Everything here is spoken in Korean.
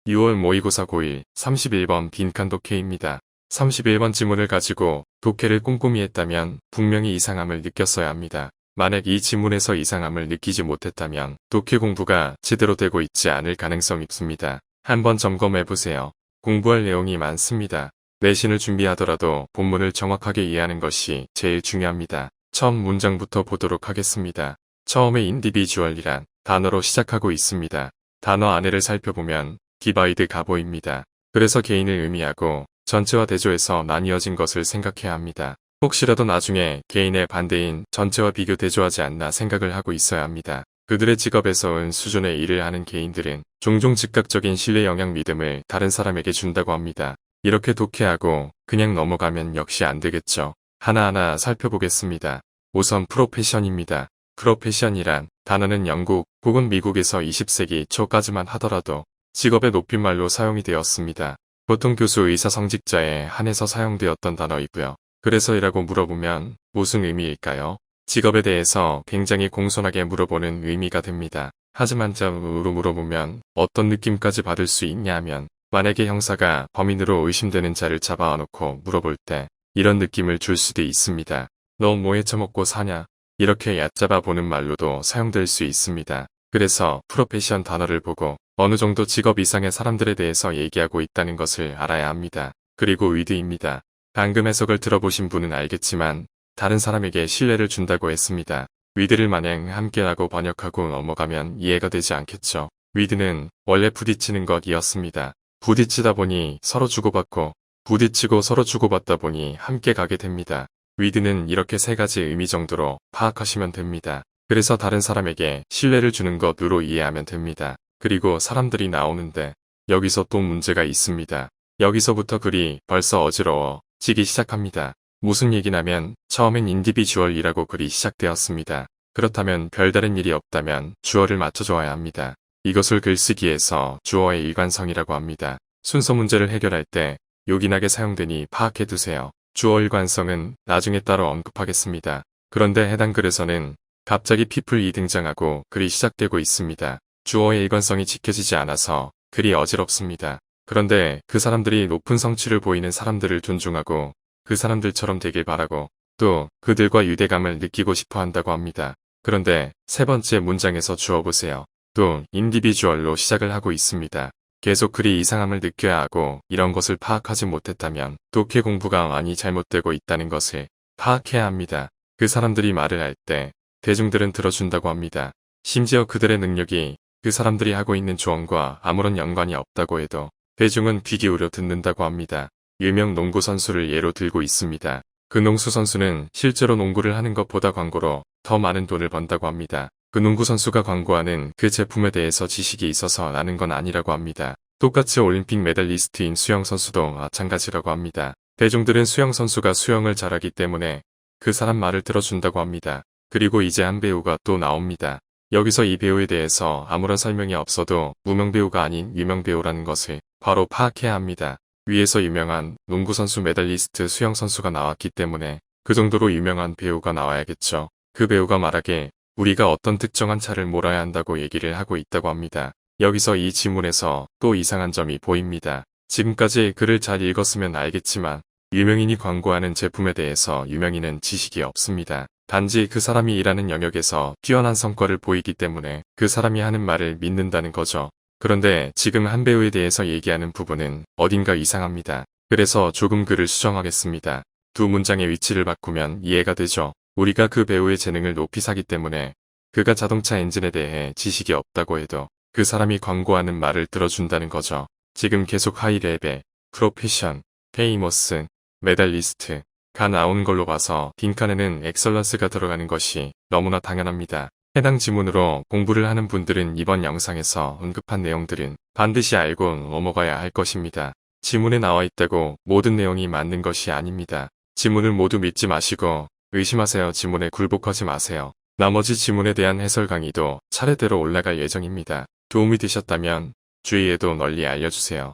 6월 모의고사 고1 31번 빈칸 독해입니다. 31번 지문을 가지고 독해를 꼼꼼히 했다면 분명히 이상함을 느꼈어야 합니다. 만약 이 지문에서 이상함을 느끼지 못했다면 독해 공부가 제대로 되고 있지 않을 가능성이 있습니다. 한번 점검해보세요. 공부할 내용이 많습니다. 내신을 준비하더라도 본문을 정확하게 이해하는 것이 제일 중요합니다. 처음 문장부터 보도록 하겠습니다. 처음에 인디비주얼이란 단어로 시작하고 있습니다. 단어 안에를 살펴보면 디바이드 가보입니다. 그래서 개인을 의미하고 전체와 대조해서 나뉘어진 것을 생각해야 합니다. 혹시라도 나중에 개인의 반대인 전체와 비교 대조하지 않나 생각을 하고 있어야 합니다. 그들의 직업에서 은 수준의 일을 하는 개인들은 종종 즉각적인 신뢰 영향 믿음을 다른 사람에게 준다고 합니다. 이렇게 독해하고 그냥 넘어가면 역시 안 되겠죠. 하나하나 살펴보겠습니다. 우선 프로페션입니다. 프로페션이란 단어는 영국 혹은 미국에서 20세기 초까지만 하더라도 직업의 높임말로 사용이 되었습니다. 보통 교수, 의사, 성직자에 한해서 사용되었던 단어이고요. 그래서 이라고 물어보면 무슨 의미일까요? 직업에 대해서 굉장히 공손하게 물어보는 의미가 됩니다. 하지만 점으로 물어보면 어떤 느낌까지 받을 수 있냐 하면 만약에 형사가 범인으로 의심되는 자를 잡아놓고 물어볼 때 이런 느낌을 줄 수도 있습니다. 너 뭐 해쳐먹고 사냐? 이렇게 얕잡아 보는 말로도 사용될 수 있습니다. 그래서 프로페션 단어를 보고 어느 정도 직업 이상의 사람들에 대해서 얘기하고 있다는 것을 알아야 합니다. 그리고 위드입니다. 방금 해석을 들어보신 분은 알겠지만 다른 사람에게 신뢰를 준다고 했습니다. 위드를 마냥 함께라고 번역하고 넘어가면 이해가 되지 않겠죠. 위드는 원래 부딪히는 것이었습니다. 부딪히다 보니 서로 주고받고 부딪히고 서로 주고받다 보니 함께 가게 됩니다. 위드는 이렇게 세 가지 의미 정도로 파악하시면 됩니다. 그래서 다른 사람에게 신뢰를 주는 것으로 이해하면 됩니다. 그리고 사람들이 나오는데 여기서 또 문제가 있습니다. 여기서부터 글이 벌써 어지러워지기 시작합니다. 무슨 얘기냐면 처음엔 인디비주얼이라고 글이 시작되었습니다. 그렇다면 별다른 일이 없다면 주어를 맞춰줘야 합니다. 이것을 글쓰기에서 주어의 일관성이라고 합니다. 순서 문제를 해결할 때 요긴하게 사용되니 파악해두세요. 주어 일관성은 나중에 따로 언급하겠습니다. 그런데 해당 글에서는 갑자기 people이 등장하고 글이 시작되고 있습니다. 주어의 일관성이 지켜지지 않아서 글이 어지럽습니다. 그런데 그 사람들이 높은 성취를 보이는 사람들을 존중하고 그 사람들처럼 되길 바라고 또 그들과 유대감을 느끼고 싶어 한다고 합니다. 그런데 세 번째 문장에서 주어 보세요. 또 인디비주얼로 시작을 하고 있습니다. 계속 글이 이상함을 느껴야 하고 이런 것을 파악하지 못했다면 독해 공부가 많이 잘못되고 있다는 것을 파악해야 합니다. 그 사람들이 말을 할 때 대중들은 들어준다고 합니다. 심지어 그들의 능력이 그 사람들이 하고 있는 조언과 아무런 연관이 없다고 해도 대중은 귀 기울여 듣는다고 합니다. 유명 농구 선수를 예로 들고 있습니다. 그 농구 선수는 실제로 농구를 하는 것보다 광고로 더 많은 돈을 번다고 합니다. 그 농구 선수가 광고하는 그 제품에 대해서 지식이 있어서 나는 건 아니라고 합니다. 똑같이 올림픽 메달리스트인 수영 선수도 마찬가지라고 합니다. 대중들은 수영 선수가 수영을 잘하기 때문에 그 사람 말을 들어준다고 합니다. 그리고 이제 한 배우가 또 나옵니다. 여기서 이 배우에 대해서 아무런 설명이 없어도 무명 배우가 아닌 유명 배우라는 것을 바로 파악해야 합니다. 위에서 유명한 농구 선수, 메달리스트, 수영 선수가 나왔기 때문에 그 정도로 유명한 배우가 나와야겠죠. 그 배우가 말하기에 우리가 어떤 특정한 차를 몰아야 한다고 얘기를 하고 있다고 합니다. 여기서 이 지문에서 또 이상한 점이 보입니다. 지금까지 글을 잘 읽었으면 알겠지만 유명인이 광고하는 제품에 대해서 유명인은 지식이 없습니다. 단지 그 사람이 일하는 영역에서 뛰어난 성과를 보이기 때문에 그 사람이 하는 말을 믿는다는 거죠. 그런데 지금 한 배우에 대해서 얘기하는 부분은 어딘가 이상합니다. 그래서 조금 글을 수정하겠습니다. 두 문장의 위치를 바꾸면 이해가 되죠. 우리가 그 배우의 재능을 높이 사기 때문에 그가 자동차 엔진에 대해 지식이 없다고 해도 그 사람이 광고하는 말을 들어준다는 거죠. 지금 계속 하이레벨, 프로페션, 페이머스, 메달리스트가 나오는 걸로 봐서 빈칸에는 엑설런스가 들어가는 것이 너무나 당연합니다. 해당 지문으로 공부를 하는 분들은 이번 영상에서 언급한 내용들은 반드시 알고 넘어가야 할 것입니다. 지문에 나와 있다고 모든 내용이 맞는 것이 아닙니다. 지문을 모두 믿지 마시고 의심하세요. 지문에 굴복하지 마세요. 나머지 지문에 대한 해설 강의도 차례대로 올라갈 예정입니다. 도움이 되셨다면 주위에도 널리 알려주세요.